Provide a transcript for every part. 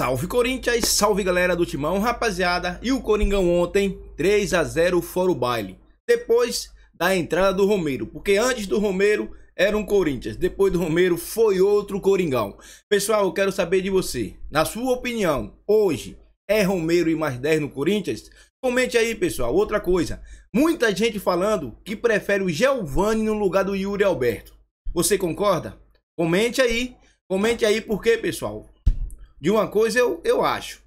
Salve Corinthians, salve galera do Timão, rapaziada. E o Coringão ontem, 3-0 fora o baile. Depois da entrada do Romero, porque antes do Romero era um Corinthians, depois do Romero foi outro Coringão. Pessoal, eu quero saber de você, na sua opinião, hoje é Romero e mais 10 no Corinthians? Comente aí, pessoal. Outra coisa, muita gente falando que prefere o Giovani no lugar do Yuri Alberto. Você concorda? Comente aí porque, pessoal, de uma coisa eu acho,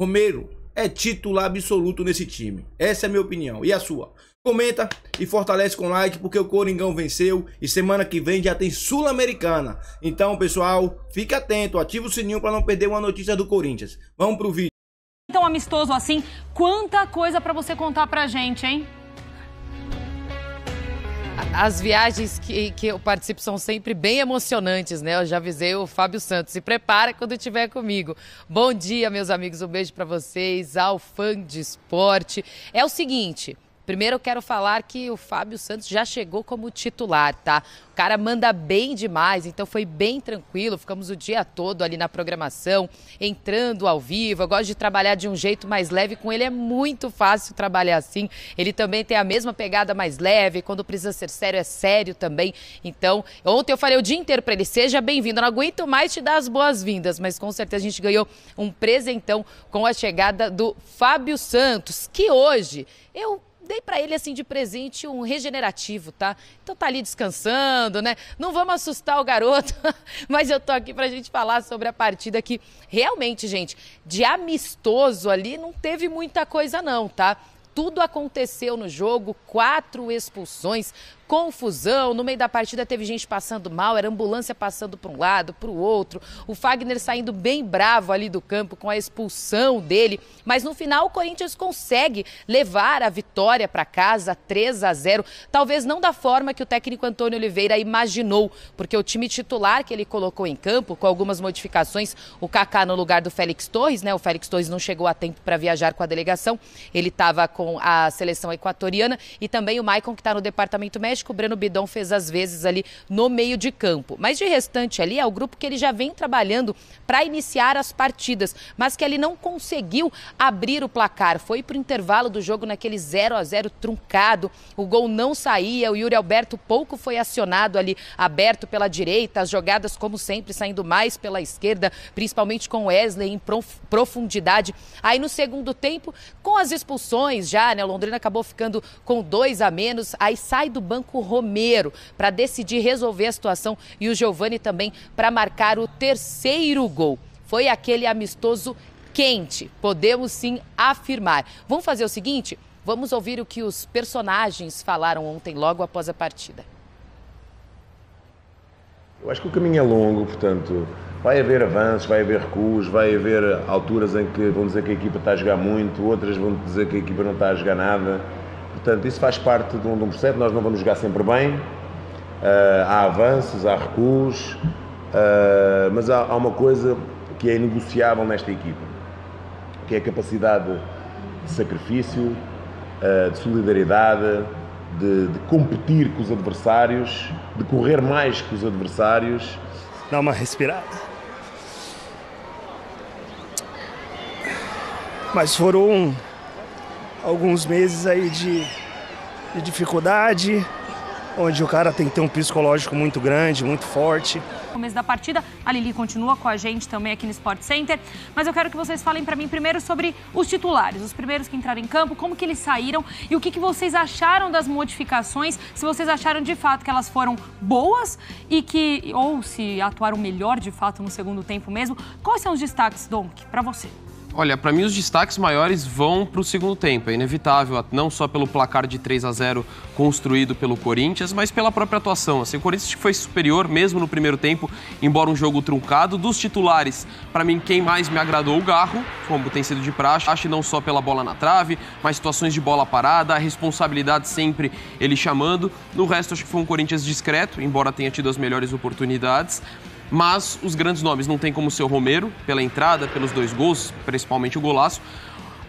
Romero é titular absoluto nesse time. Essa é a minha opinião. E a sua? Comenta e fortalece com like, porque o Coringão venceu e semana que vem já tem Sul-Americana. Então, pessoal, fique atento, ativa o sininho para não perder uma notícia do Corinthians. Vamos pro vídeo. Tão amistoso assim, quanta coisa para você contar pra gente, hein? As viagens que eu participo são sempre bem emocionantes, né? Eu já avisei o Fábio Santos, se prepara quando estiver comigo. Bom dia, meus amigos, um beijo para vocês, ao fã de esporte. É o seguinte, primeiro eu quero falar que o Fábio Santos já chegou como titular, tá? O cara manda bem demais, então foi bem tranquilo, ficamos o dia todo ali na programação, entrando ao vivo. Eu gosto de trabalhar de um jeito mais leve, com ele é muito fácil trabalhar assim. Ele também tem a mesma pegada mais leve, quando precisa ser sério, é sério também. Então, ontem eu falei o dia inteiro para ele, seja bem-vindo, eu não aguento mais te dar as boas-vindas, mas com certeza a gente ganhou um presentão com a chegada do Fábio Santos, que hoje eu dei pra ele, assim, de presente um regenerativo, tá? Então tá ali descansando, né? Não vamos assustar o garoto, mas eu tô aqui pra gente falar sobre a partida que realmente, gente, de amistoso ali não teve muita coisa não, tá? Tudo aconteceu no jogo, 4 expulsões, confusão, no meio da partida teve gente passando mal, era ambulância passando para um lado, para o outro, o Fagner saindo bem bravo ali do campo com a expulsão dele, mas no final o Corinthians consegue levar a vitória para casa, 3-0, talvez não da forma que o técnico Antônio Oliveira imaginou, porque o time titular que ele colocou em campo, com algumas modificações, o Kaká no lugar do Félix Torres, né? O Félix Torres não chegou a tempo para viajar com a delegação, ele estava com a seleção equatoriana, e também o Maicon, que está no departamento médico. O Breno Bidon fez as vezes ali no meio de campo. Mas de restante ali é o grupo que ele já vem trabalhando para iniciar as partidas, mas que ele não conseguiu abrir o placar. Foi para o intervalo do jogo naquele 0-0 truncado. O gol não saía, o Yuri Alberto pouco foi acionado ali, aberto pela direita, as jogadas como sempre saindo mais pela esquerda, principalmente com Wesley em profundidade. Aí no segundo tempo, com as expulsões já, né, o Londrina acabou ficando com 2 a menos, aí sai do banco o Romero para decidir resolver a situação e o Giovani também para marcar o 3º gol. Foi aquele amistoso quente, podemos sim afirmar. Vamos fazer o seguinte, vamos ouvir o que os personagens falaram ontem logo após a partida. Eu acho que o caminho é longo, portanto, vai haver avanços, vai haver recuos, vai haver alturas em que vão dizer que a equipa está a jogar muito, outras vão dizer que a equipa não está a jogar nada. Portanto, isso faz parte de um processo, nós não vamos jogar sempre bem, há avanços, há recuos, mas há uma coisa que é inegociável nesta equipa, que é a capacidade de sacrifício, de solidariedade, de competir com os adversários, de correr mais que os adversários. Dá uma respirada. Mas foram alguns meses aí de dificuldade, onde o cara tem que ter um psicológico muito grande, muito forte. No começo da partida, a Lili continua com a gente também aqui no Sport Center, mas eu quero que vocês falem para mim primeiro sobre os titulares, os primeiros que entraram em campo, como que eles saíram e o que vocês acharam das modificações, se vocês acharam de fato que elas foram boas ou se atuaram melhor de fato no segundo tempo mesmo. Quais são os destaques, Donk, para você? Olha, para mim os destaques maiores vão para o segundo tempo. É inevitável, não só pelo placar de 3-0 construído pelo Corinthians, mas pela própria atuação. Assim, o Corinthians foi superior mesmo no primeiro tempo, embora um jogo truncado. Dos titulares, para mim, quem mais me agradou o Garro, como tem sido de praxe. Acho não só pela bola na trave, mas situações de bola parada, a responsabilidade sempre ele chamando. No resto, acho que foi um Corinthians discreto, embora tenha tido as melhores oportunidades. Mas os grandes nomes não tem como ser o Romero, pela entrada, pelos 2 gols, principalmente o golaço.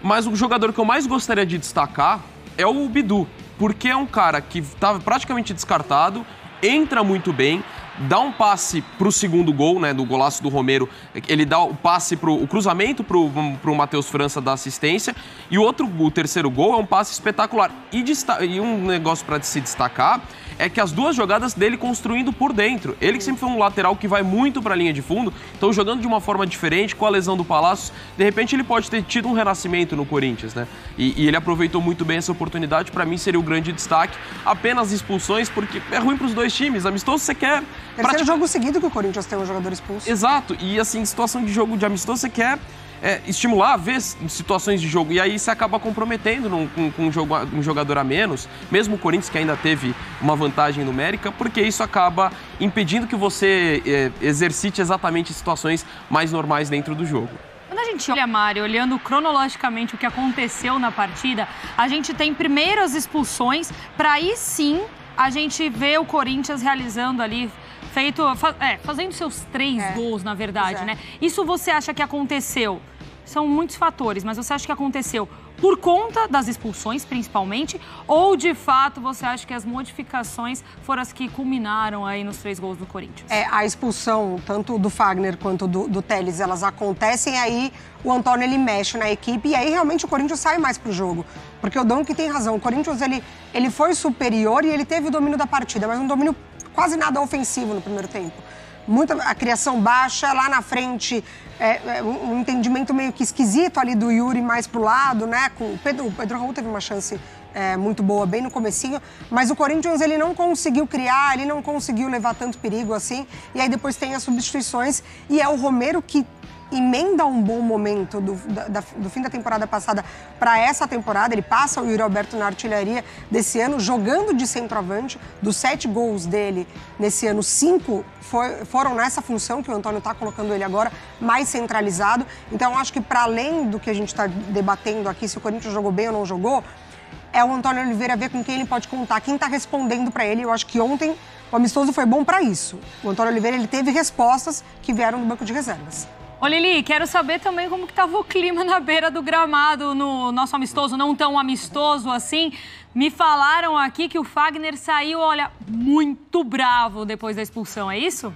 Mas o jogador que eu mais gostaria de destacar é o Bidu, porque é um cara que estava praticamente descartado, entra muito bem, dá um passe pro segundo gol, né, do golaço do Romero, ele dá o passe o cruzamento pro Matheus França da assistência, e o terceiro gol é um passe espetacular. E um negócio para se destacar é que as duas jogadas dele construindo por dentro. Ele que sempre foi um lateral que vai muito para a linha de fundo, então jogando de uma forma diferente, com a lesão do Palácios, de repente ele pode ter tido um renascimento no Corinthians, né? E ele aproveitou muito bem essa oportunidade, para mim seria o grande destaque. Apenas expulsões, porque é ruim para os dois times, amistoso você quer... Terceiro jogo seguido que o Corinthians tem um jogador expulso. Exato, e assim, situação de jogo de amistoso você quer... estimular, ver situações de jogo, e aí você acaba comprometendo com um jogador a menos, mesmo o Corinthians que ainda teve uma vantagem numérica, porque isso acaba impedindo que você exercite exatamente situações mais normais dentro do jogo. Quando a gente olha, Mário, olhando cronologicamente o que aconteceu na partida, a gente tem primeiro as expulsões, para aí sim a gente vê o Corinthians realizando ali, fazendo seus 3 gols, na verdade, né? Isso você acha que aconteceu? São muitos fatores, mas você acha que aconteceu por conta das expulsões, principalmente, ou de fato você acha que as modificações foram as que culminaram aí nos 3 gols do Corinthians? A expulsão, tanto do Fagner quanto do Telles, elas acontecem, aí o Antônio ele mexe na equipe e aí realmente o Corinthians sai mais pro jogo. Porque o Donk tem razão, o Corinthians ele foi superior e ele teve o domínio da partida, mas um domínio quase nada ofensivo no primeiro tempo. A criação baixa, lá na frente, um entendimento meio que esquisito ali do Yuri mais pro lado, né? O Pedro Raul teve uma chance muito boa, bem no comecinho, mas o Corinthians ele não conseguiu criar, ele não conseguiu levar tanto perigo assim, e aí depois tem as substituições, e é o Romero que emenda um bom momento do fim da temporada passada para essa temporada. Ele passa o Yuri Alberto na artilharia desse ano, jogando de centroavante. Dos 7 gols dele nesse ano, 5 foram nessa função que o Antônio está colocando ele agora, mais centralizado. Então, acho que para além do que a gente está debatendo aqui, se o Corinthians jogou bem ou não jogou, é o Antônio Oliveira ver com quem ele pode contar, quem está respondendo para ele. Eu acho que ontem o amistoso foi bom para isso. O Antônio Oliveira ele teve respostas que vieram do banco de reservas. Ô Lili, quero saber também como que estava o clima na beira do gramado no nosso amistoso, não tão amistoso assim. Me falaram aqui que o Fagner saiu, olha, muito bravo depois da expulsão, é isso?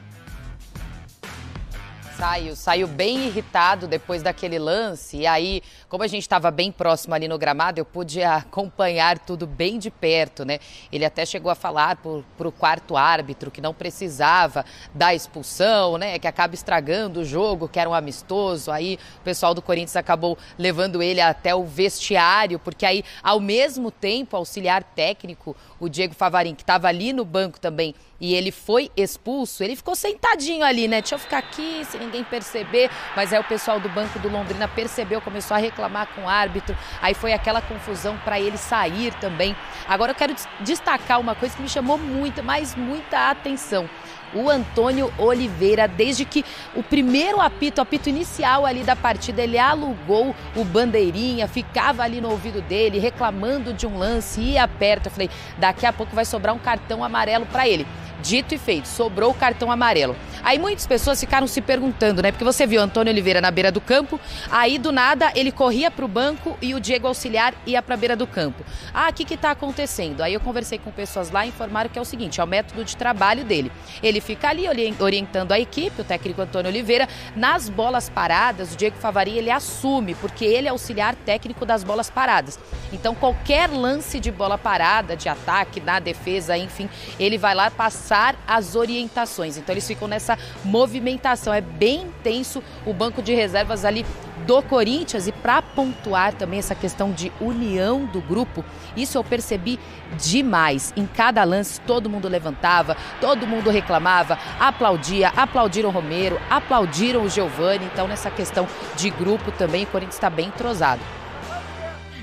Saiu bem irritado depois daquele lance, e aí, como a gente estava bem próximo ali no gramado, eu pude acompanhar tudo bem de perto, né? Ele até chegou a falar pro quarto árbitro que não precisava da expulsão, né? Que acaba estragando o jogo, que era um amistoso. Aí o pessoal do Corinthians acabou levando ele até o vestiário, porque aí, ao mesmo tempo, o auxiliar técnico, o Diego Favarin, que estava ali no banco também, e ele foi expulso, ele ficou sentadinho ali, né? Deixa eu ficar aqui, sem ninguém perceber. Mas aí o pessoal do banco do Londrina percebeu, começou a reclamar com o árbitro. Aí foi aquela confusão para ele sair também. Agora eu quero destacar uma coisa que me chamou muita atenção. O Antônio Oliveira, desde que o primeiro apito inicial ali da partida, ele alugou o bandeirinha, ficava ali no ouvido dele, reclamando de um lance, ia perto. Eu falei, daqui a pouco vai sobrar um cartão amarelo para ele. Dito e feito, sobrou o cartão amarelo. Aí muitas pessoas ficaram se perguntando, né? Porque você viu o Antônio Oliveira na beira do campo, aí do nada ele corria pro banco e o Diego Auxiliar ia pra beira do campo. O que tá acontecendo? Aí eu conversei com pessoas lá e informaram que é o seguinte, é o método de trabalho dele. Ele fica ali orientando a equipe, o técnico Antônio Oliveira, nas bolas paradas, o Diego Favarin ele assume, porque ele é auxiliar técnico das bolas paradas. Então qualquer lance de bola parada, de ataque, na defesa, enfim, ele vai lá passar as orientações. Então eles ficam nessa movimentação. É bem intenso o banco de reservas ali do Corinthians. E para pontuar também essa questão de união do grupo, isso eu percebi demais. Em cada lance todo mundo levantava, todo mundo reclamava, aplaudiram o Romero, aplaudiram o Giovani. Então nessa questão de grupo também o Corinthians está bem entrosado.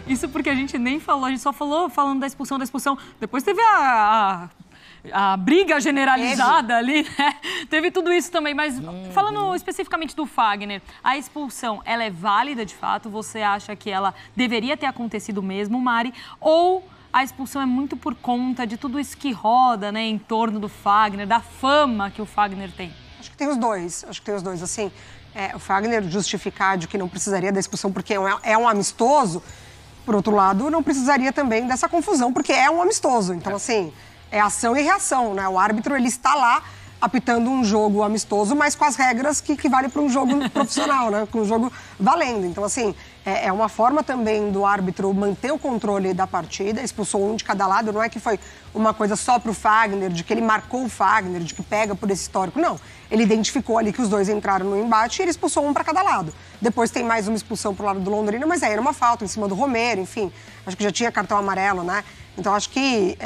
Isso porque a gente nem falou, a gente só falou falando da expulsão. Depois teve a briga generalizada ali, né? Teve tudo isso também, mas falando especificamente do Fagner, a expulsão, ela é válida de fato? Você acha que ela deveria ter acontecido mesmo, Mari? Ou a expulsão é muito por conta de tudo isso que roda, né, em torno do Fagner, da fama que o Fagner tem? Acho que tem os dois, assim, o Fagner justificar de que não precisaria da expulsão porque é um amistoso, por outro lado, não precisaria também dessa confusão, porque é um amistoso, então assim... É ação e reação, né? O árbitro, ele está lá apitando um jogo amistoso, mas com as regras que vale para um jogo profissional, né? Com um jogo valendo. Então, assim, é uma forma também do árbitro manter o controle da partida, expulsou um de cada lado, não é que foi uma coisa só para o Fagner, de que ele marcou o Fagner, de que pega por esse histórico, não. Ele identificou ali que os dois entraram no embate e ele expulsou um para cada lado. Depois tem mais uma expulsão pro lado do Londrina, mas aí era uma falta em cima do Romero, enfim. Acho que já tinha cartão amarelo, né? Então, acho que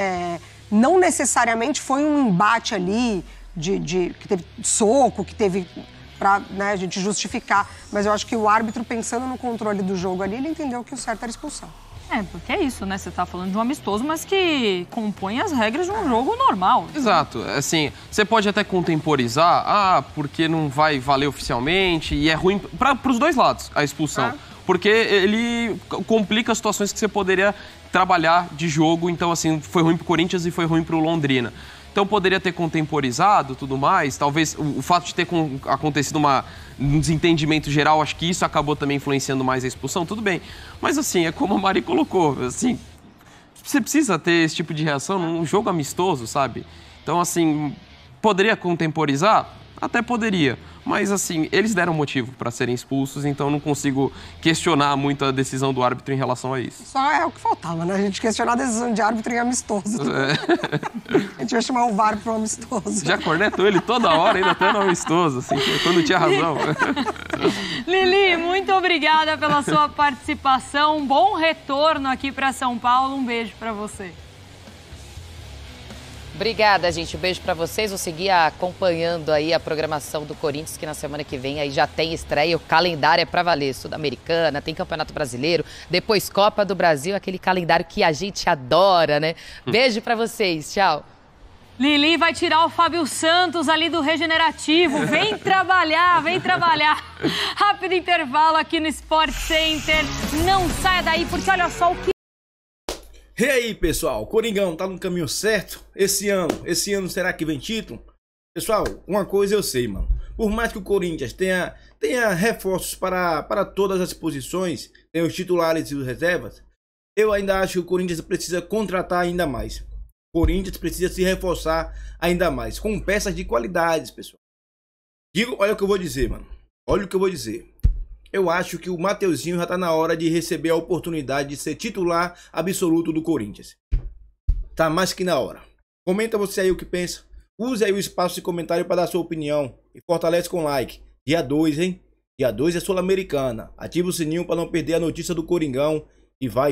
não necessariamente foi um embate ali que teve soco, que teve para, né, a gente justificar. Mas eu acho que o árbitro, pensando no controle do jogo ali, ele entendeu que o certo era expulsar. Porque é isso, né? Você tá falando de um amistoso, mas que compõe as regras de um jogo normal. Exato. Assim, você pode até contemporizar, porque não vai valer oficialmente, e é ruim para os dois lados a expulsão. Porque ele complica as situações que você poderia trabalhar de jogo. Então, assim, foi ruim pro Corinthians e foi ruim pro Londrina. Então, poderia ter contemporizado, tudo mais. Talvez o fato de ter acontecido um desentendimento geral, acho que isso acabou também influenciando mais a expulsão, tudo bem. Mas, assim, é como a Mari colocou, assim, você precisa ter esse tipo de reação num jogo amistoso, sabe? Então, assim, poderia contemporizar? Até poderia. Mas, assim, eles deram motivo para serem expulsos, então não consigo questionar muito a decisão do árbitro em relação a isso. Só é o que faltava, né? A gente questionar a decisão de árbitro em amistoso. A gente vai chamar o VAR para um amistoso. Já cornetou ele toda hora, ainda até no amistoso, assim, quando tinha razão. Lili, muito obrigada pela sua participação. Um bom retorno aqui para São Paulo. Um beijo para você. Obrigada, gente. Um beijo pra vocês. Vou seguir acompanhando aí a programação do Corinthians, que na semana que vem aí já tem estreia. O calendário é pra valer. Sul-Americana, tem Campeonato Brasileiro, depois Copa do Brasil, aquele calendário que a gente adora, né? Beijo pra vocês. Tchau. Lili vai tirar o Fábio Santos ali do Regenerativo. Vem trabalhar, vem trabalhar. Rápido intervalo aqui no Sport Center. Não saia daí, porque olha só o que... E aí, pessoal, Coringão tá no caminho certo? Esse ano será que vem título? Pessoal, uma coisa eu sei, mano. Por mais que o Corinthians tenha reforços para todas as posições, tem os titulares e os reservas, eu ainda acho que o Corinthians precisa contratar ainda mais. O Corinthians precisa se reforçar ainda mais, com peças de qualidades, pessoal. Olha o que eu vou dizer, mano. Olha o que eu vou dizer. Eu acho que o Mateuzinho já tá na hora de receber a oportunidade de ser titular absoluto do Corinthians. Tá mais que na hora. Comenta você aí o que pensa. Use aí o espaço de comentário para dar sua opinião. E fortalece com like. Dia 2, hein? Dia 2 é Sul-Americana. Ativa o sininho para não perder a notícia do Coringão. E vai...